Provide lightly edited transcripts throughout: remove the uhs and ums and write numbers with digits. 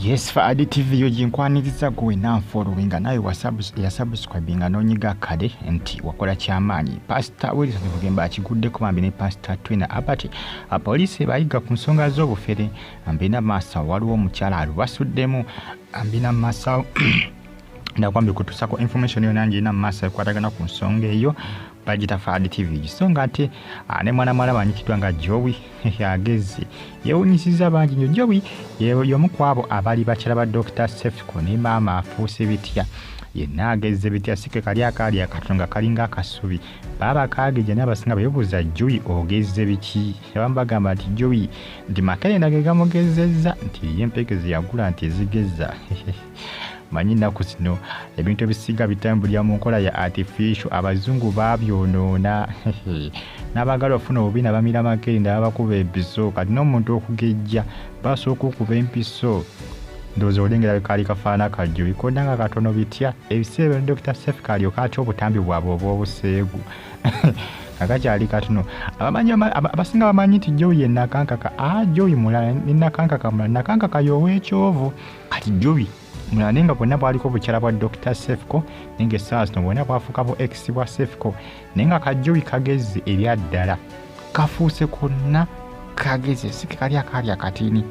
Yes, for ADTV yojinkwaniriza gwe na following nayo ya subscribing anonyiga kade nti wakola kyamaanyi. Pastor Wilson Bugembe akiguddeko Bambi ne Pastor Twina Abati. Apoliisi bayiga ku nsonga z'obufere ambina masa waliwo omukyala alubasuddemu ambina masa ndakwambi kutusako information yonangi ina masa kwatagana ku nsonga eyo bagita for ADTV gisonga ate ne mwana banyikidwa nga Joey yagezi yewunyisiza bangi nnyo. Joey y'omu kwabo abali bakyala ba Dr. Sefco ne maama afuuse bitya yenna agezze bitya sike kali akatonga kalinga akasubi baba kageje n'abasinga beebuuza Joey ogezze biki yabambagamba nti Joey ndi makerenda ge gamugezezza nti yempekeze yagula nti ezigezza manyi nnaku zino ebintu ebisiga bitambulira mu nkola ya artificial abazungu babyonoona n'abagala ofuna obubina bamira makerenda babakuba empiso kati n'omuntu okugejja basooka okuba empiso ndowooza olengera kaali kafaana kajjo bikodanga katono bitya ebiseera Dr. Sefco alyoka atya obutambi bwabwe obw'obuseegu akakyali katono abasinga bamanyi nti Joey ye nakankaka Joey mulala ne nakankaka mulala nakankaka y'ow'ekyovu kati Joey mulala nenga bwonna bwaliko bukyala bwa Dr. Sefco nenga essaawa zino bwonna bwafuuka bu ex bwa Sefco nenga ka Joey kagezi ebyaddala kafuuse konna kageze sike kali akatini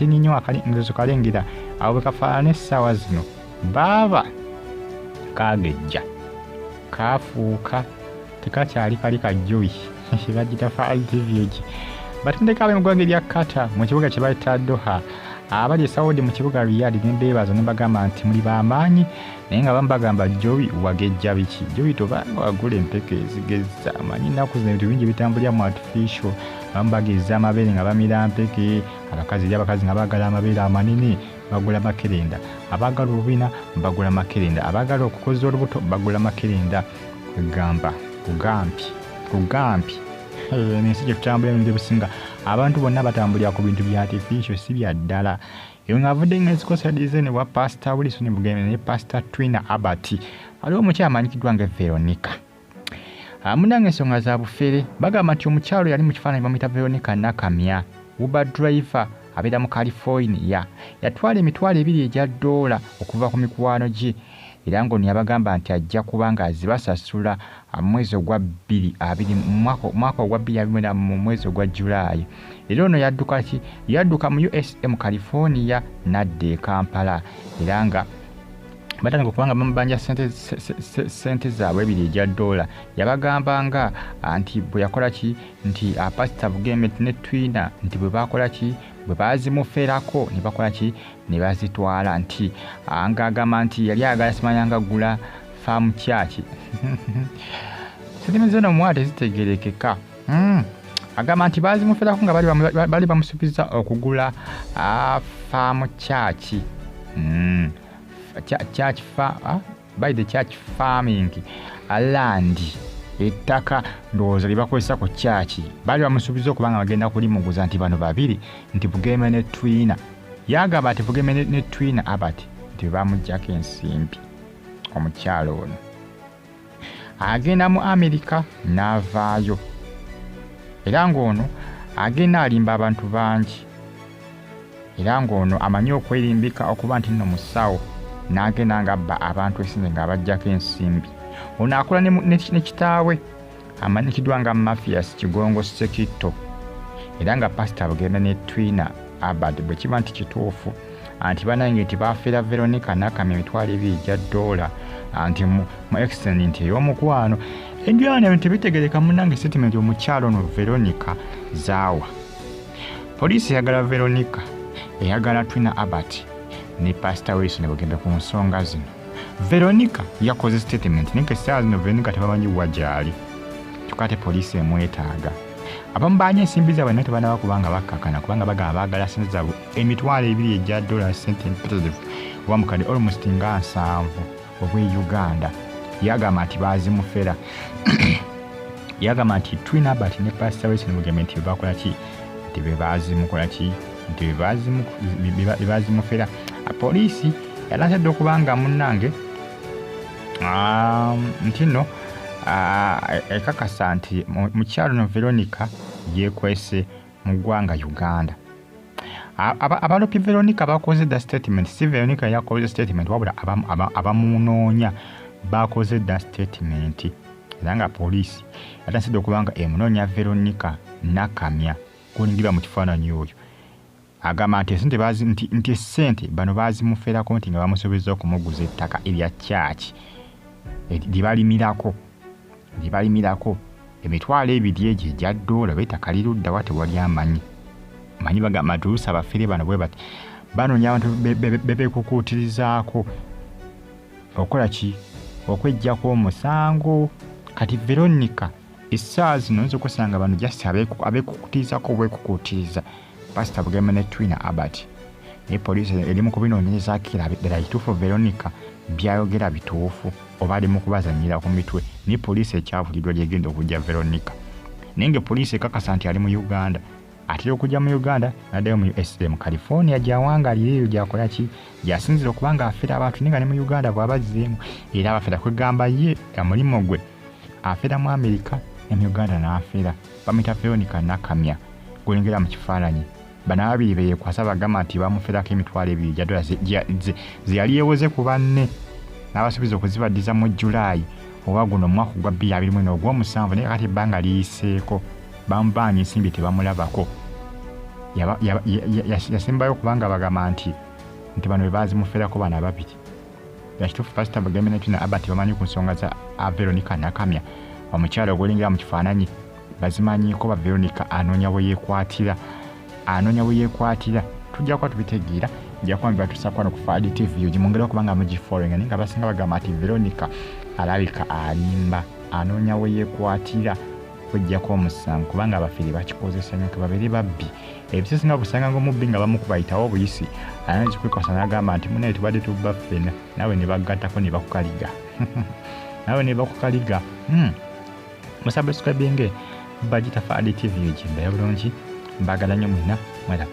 nnyo akali ngezo kalengera awo bekafaana essaawa zino baaba kagejja kafuuka tekakyali kali ka Joey bagita for ADTV batendeka abe mu ggwanga erya Qatar mu kibuga kye bayita Doha abali Saudi mu kibuga Riyadh nembeebaza nebagamba nti muli bamaanyi naye nga bambagamba Joey wagejja biki Joey tobanga wagula empeke ezigezza amanyi nnaku zino ebintu bingi bitambulira mu artificial bambagezza amabeere nga bamira mpeke abakazi nga bagala amabeere amanene bagula makerenda abagala olubina bagula makerenda abagala okukoza olubuto bagula makerenda kugampi n'ensi gye tutambulira ebintu ebisinga abantu bonna batambulira ku bintu bya artificial si bya ddala eyo ng'avudde ng'ezikosa design wa Pastor Wilson Bugembe ne Pastor Twina Abati aliwo omukyala amanyikiddwa nga Veronica munange ensonga za bufere bagamba nti omukyalo yali mu kifaananyi bamuyita Veronica Nakamya Uber driver abeera mu California yatwala emitwalo 2 egya $2 okuva ku mikwano gye era ng'ono yabagamba nti ajja kuba ng'azibasasula mwezi ogwa 2 mwaka ogwa 2020 mu mwezi ogwa Julaayi. Era ono yadduka mu USA mu California n'adda e Kampala era nga batandika okubanga bamubanja sente zaabwe 2 egya $. Yabagamba nga nti bwe yakola ki nti Pastor Bugembe ne Twina nti bwe bakola ki bwe bazimuferako ne bakola ki ne bazitwala nti ng'agamba nti yali agala simanyanga gula faamu kyaki sentime zino mwate zitegerekeka agamba nti bazimuferako nga bali bamusuubiza okugula faamu kyaki by the church farming land ettaka ndowooza libakozesa ku kyaki bali bamusuubiza okubanga bagenda kulimuguza nti bano babiri nti Bugembe ne Twina yagamba ati Bugembe ne Twina Abati nti bamuggyako ensimbi omukyalo ono agenda mu Amerika n'avaayo era ng'ono agenda alimba abantu bangi era ng'ono amanyi okwerimbika okuba nti nno musawo n'agenda ng'abba abantu esinze ng'abaggyako ensimbi ono akola ne kitaawe amanyikiddwa nga Mafias Kigongo Sekitto era nga Pastor Bugembe ne Twina Abati bwe kiba nti kituufu anti banange nti bafeera Veronica Nakamya emitwalo 2 egya $. Anti mu accident ey'omukwano endyana ebintu bitegereka munange statement omukyalo ono Veronica zaawa poliisi eyagala Veronica eyagala Twina Abati ne Pastor Wilson Bugembe ku nsonga zino. Veronica yakoze statement ninke essaawa zino Veronica tebamanyi wajali tukate poliisi emwetaaga abamu baanya ensimbi zaabwe naye tebanaba kubanga bakkakana kubanga bagamba baagala sente zaabwe emitwalo 2 egya $. Sente imperative wamukadde almost nga 7 obw'Uganda yagamba nti bazimufera yagamba nti Twina Abati ne Pastor Wilson Bugembe nti bakola ki nti bebazimukola ki nti bebazimufera poliisi yalasadde okubanga munnange nti nno ekakasa nti mukyalo no Veronica yekwese mu ggwanga Uganda abalopi Veronica bakoze da statement, si Veronica yakoze statement wabula abamunoonya bakoze da statement era nga poliisi atasidde okubanga emunoonya Veronica nakamya kulingira mu kifaananyi oyo agamba nti sente bano baazimufeerako nti nga bamusobezza okumuguza ettaka erya kyaki libalimirako emitwalo ebiri egyo egya ddoola b'ettaka liruddawa tewali amanyi bagamba nti oluusi abafere bano bwe bati banoonya abantu bebekukuutirizaako okola ki okweggyako omusango. Kati Veronica essaawa zino oyinza okusanga bano just abekukutirizako bwekukuutiriza Pastor Bugembe ne Twina Albert naye poliisi eri mu kubinoonyerezaako ddala kituufu Veronica byayogera bituufu oba ali mu kubazanyira ku mitwe naye poliisi ekyabuliddwa gyegenda okujja Veronica naye nga poliisi ekakasa nti ali mu Uganda atera okujja mu Uganda naddayo mu USA mu California gyawangalireeyo gyakola ki gyasinzira okubanga afera abantu naye nga ne mu Uganda bw'abazzeemu era abafera kwegamba ye omulimu gwe afera mu America ne mu Uganda n'afera bamuyita Veronica nakamya golengera mu kifaananyi bana babiri beekwasa bagamba nti bamuferako emitwalo ebiri gya dola ze yali yewoze ku banne n'abasuubiza okuzibaddiza mu Julayi oba guno omwaka gwa 2024 ogw'omusanvu naye kati ebbanga liyiseeko bamubaanya ensimbi tebamulabako yasembayo kubanga bagamba nti bano bebazimuferako bana babiri yakituufu Pastor Bugembe ne Twina Albert bamanyi ku nsonga za Veronica nakamya omukyala ogulengera mu kifaananyi bazimanyiiko ba Veronica anoonya bwe yeekwatira tujja kuba tubitegeera nja kuba bibatuusaako ku Fadi TV ogimwongera okubanga mugifollowinga naye nga basinga bagamba nti Veronica alabika alimba anoonya bwe yeekwatira kweggyako omusango kubanga abafere bakikozesa nnyo babeere babbi ebisesinga busanga ng'omubbi nga bamu kubayitawo obuyisi ayinza okwekwasa n'agamba nti munaye tubadde tubba ffenna nawe ne bagattako ne bakukaliga musabescribinge bagita Fadi TV ogimbeera bulungi mbagala nnyo mwenna mwera